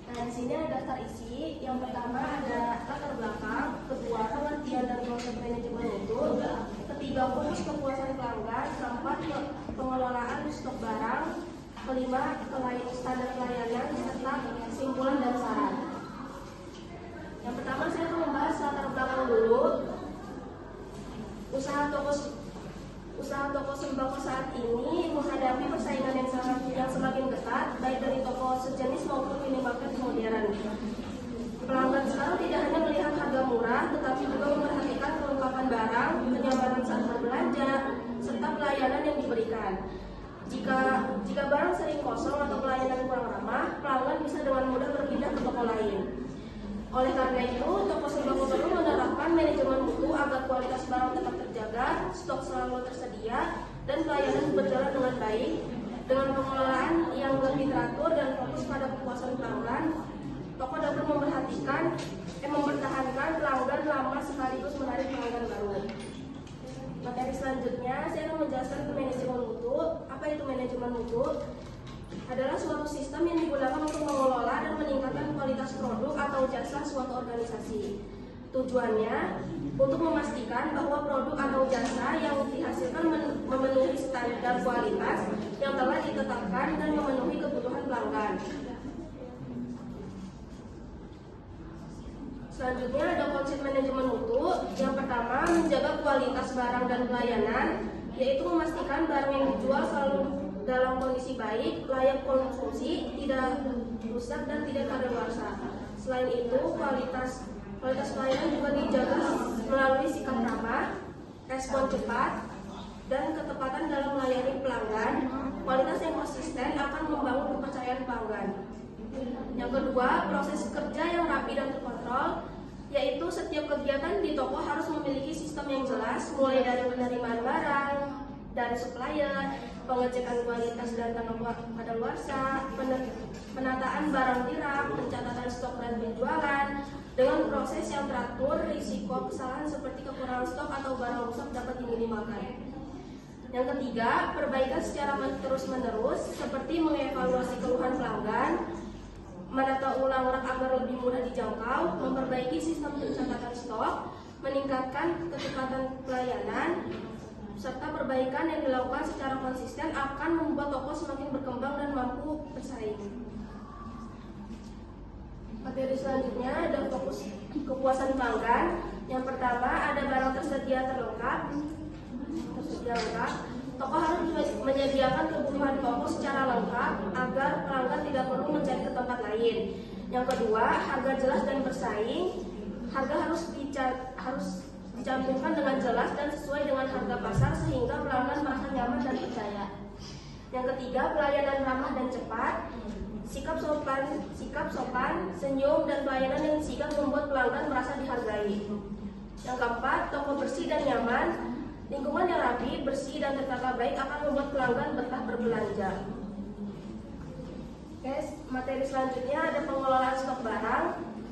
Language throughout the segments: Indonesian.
Nah, di sini ada daftar isi. Yang pertama ada latar belakang, kedua pengertian dan konsep manajemen mutu, ketiga fokus kepuasan pelanggan, keempat pengelolaan stok barang, kelima standar pelayanan, serta kesimpulan dan saran. Yang pertama saya akan membahas latar belakang dulu. Usaha toko sembako saat ini menghadapi persaingan yang semakin ketat, baik dari toko sejenis maupun minimarket modern. Pelanggan sekarang tidak hanya melihat harga murah, tetapi juga memperhatikan kelengkapan barang, kenyamanan saat berbelanja, serta pelayanan yang diberikan. Jika barang sering kosong atau pelayanan kurang ramah, pelanggan bisa dengan mudah berpindah ke toko lain. Oleh karena itu, toko sembako perlu menerapkan manajemen mutu agar kualitas barang tetap terjaga, stok selalu tersedia, dan pelayanan berjalan dengan baik. Dengan pengelolaan yang lebih teratur dan fokus pada kepuasan pelanggan, toko dapat mempertahankan pelanggan lama sekaligus menarik pelanggan baru. Materi selanjutnya, saya akan menjelaskan manajemen mutu. Apa itu manajemen mutu? Adalah suatu sistem yang digunakan untuk mengelola dan meningkatkan kualitas produk atau jasa suatu organisasi. Tujuannya untuk memastikan bahwa produk atau jasa yang dihasilkan memenuhi standar kualitas yang telah ditetapkan dan memenuhi kebutuhan pelanggan. Selanjutnya ada konsep manajemen mutu. Yang pertama, menjaga kualitas barang dan pelayanan, yaitu memastikan barang yang dijual selalu dalam kondisi baik, layak konsumsi, tidak rusak dan tidak kadaluarsa. Selain itu, kualitas pelayanan juga dijaga melalui sikap ramah, respon cepat, dan ketepatan dalam melayani pelanggan. Kualitas yang konsisten akan membangun kepercayaan pelanggan. Yang kedua, proses kerja yang rapi dan terkontrol, yaitu setiap kegiatan di toko harus memiliki sistem yang jelas, mulai dari penerimaan barang dari supplier, pengecekan kualitas dan kadaluarsa, penataan barang di rak, pencatatan stok dan penjualan. Dengan proses yang teratur, risiko kesalahan seperti kekurangan stok atau barang rusak dapat diminimalkan. Yang ketiga, perbaikan secara terus-menerus seperti mengevaluasi keluhan pelanggan, menata ulang rak agar lebih mudah dijangkau, memperbaiki sistem pencatatan stok, meningkatkan kecepatan pelayanan, serta perbaikan yang dilakukan secara konsisten akan membuat toko semakin berkembang dan mampu bersaing. Materi selanjutnya ada fokus kepuasan pelanggan. Yang pertama ada barang tersedia lengkap. Toko harus menyediakan kebutuhan pokok secara lengkap agar pelanggan tidak perlu mencari ke tempat lain. Yang kedua, harga jelas dan bersaing. Harga harus dicantumkan dengan jelas dan sesuai dengan harga pasar sehingga pelanggan merasa nyaman dan percaya. Yang ketiga, pelayanan ramah dan cepat. Sikap sopan, senyum dan pelayanan yang sigap membuat pelanggan merasa dihargai. Yang keempat, toko bersih dan nyaman. Lingkungan yang rapi, bersih dan tertata baik akan membuat pelanggan betah berbelanja. Materi selanjutnya ada pengelolaan stok barang.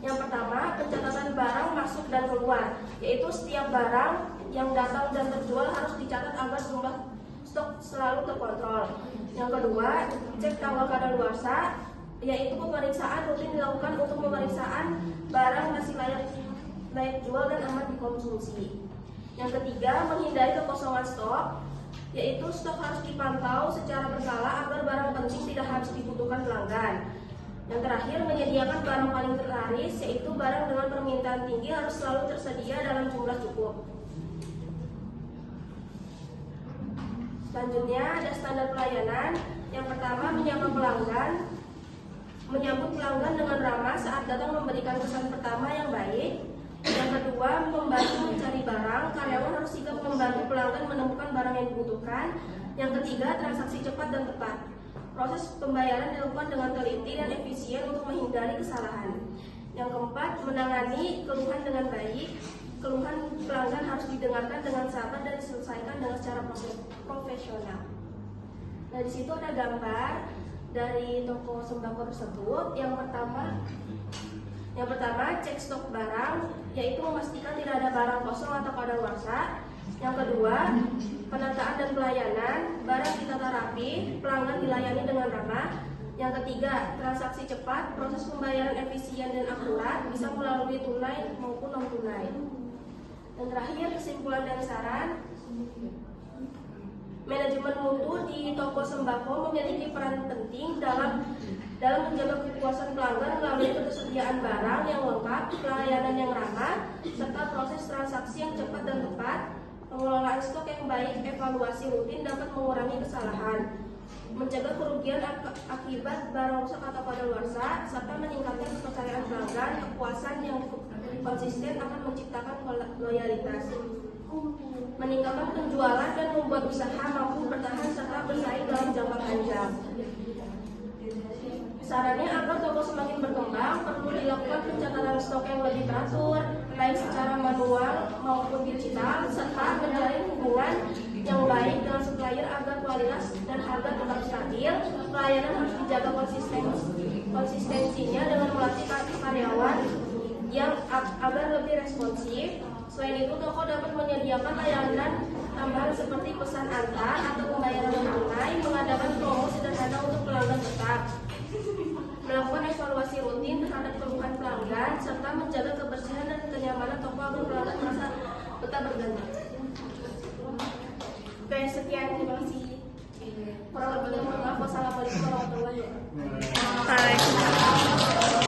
Yang pertama, pencatatan barang masuk dan keluar, yaitu setiap barang yang datang dan terjual harus dicatat agar jumlah stok selalu terkontrol. Yang kedua, cek tanggal kadaluarsa, yaitu pemeriksaan rutin dilakukan untuk pemeriksaan barang masih layak jual dan aman dikonsumsi. Yang ketiga, menghindari kekosongan stok, yaitu stok harus dipantau secara berkala agar barang penting tidak harus dibutuhkan pelanggan. Yang terakhir, menyediakan barang paling laris, yaitu barang dengan permintaan tinggi harus selalu tersedia dalam jumlah cukup. Selanjutnya ada standar pelayanan. Yang pertama, menyambut pelanggan dengan ramah saat datang, memberikan kesan pertama yang baik. Yang kedua, membantu mencari barang. Karyawan harus sigap membantu pelanggan menemukan barang yang dibutuhkan. Yang ketiga, transaksi cepat dan tepat. Proses pembayaran dilakukan dengan teliti dan efisien untuk menghindari kesalahan. Yang keempat, menangani keluhan dengan baik. Keluhan pelanggan harus didengarkan dengan sabar dan diselesaikan dengan secara profesional. Nah, di situ ada gambar dari toko sembako tersebut. Yang pertama, cek stok barang, yaitu memastikan tidak ada barang kosong atau kadaluarsa. Yang kedua, penataan dan pelayanan, barang ditata rapi, pelanggan dilayani dengan ramah. Yang ketiga, transaksi cepat, proses pembayaran efisien dan akurat, bisa melalui tunai maupun non tunai. Dan terakhir, kesimpulan dan saran. Manajemen mutu di toko sembako memiliki peran penting dalam menjaga kepuasan pelanggan melalui ketersediaan barang yang lengkap, pelayanan yang ramah, serta proses transaksi yang cepat dan tepat. Pengelolaan stok yang baik, evaluasi rutin dapat mengurangi kesalahan, mencegah kerugian akibat barang rusak atau kadaluarsa, serta meningkatkan kepercayaan pelanggan. Kepuasan yang konsisten akan menciptakan loyalitas, meningkatkan penjualan dan membuat usaha mampu bertahan serta bersaing dalam jangka panjang. Sarannya, agar toko semakin berkembang, perlu dilakukan pencatatan stok yang lebih teratur, baik secara manual maupun digital, serta menjalin hubungan yang baik dengan supplier agar kualitas dan harga tetap stabil. Pelayanan harus dijaga konsistensinya dengan melatih karyawan yang agar lebih responsif. Selain itu, toko dapat menyediakan layanan tambahan seperti pesan antar atau pembayaran tunai, mengadakan promo sederhana untuk pelanggan tetap, melakukan evaluasi rutin terhadap keluhan pelanggan, serta menjaga kebersihan dan kenyamanan toko agar pelanggan merasa betah berganda. Oke, sekian, terima kasih. Kurang lebihnya mohon maaf. Wassalamualaikum warahmatullahi wabarakatuh.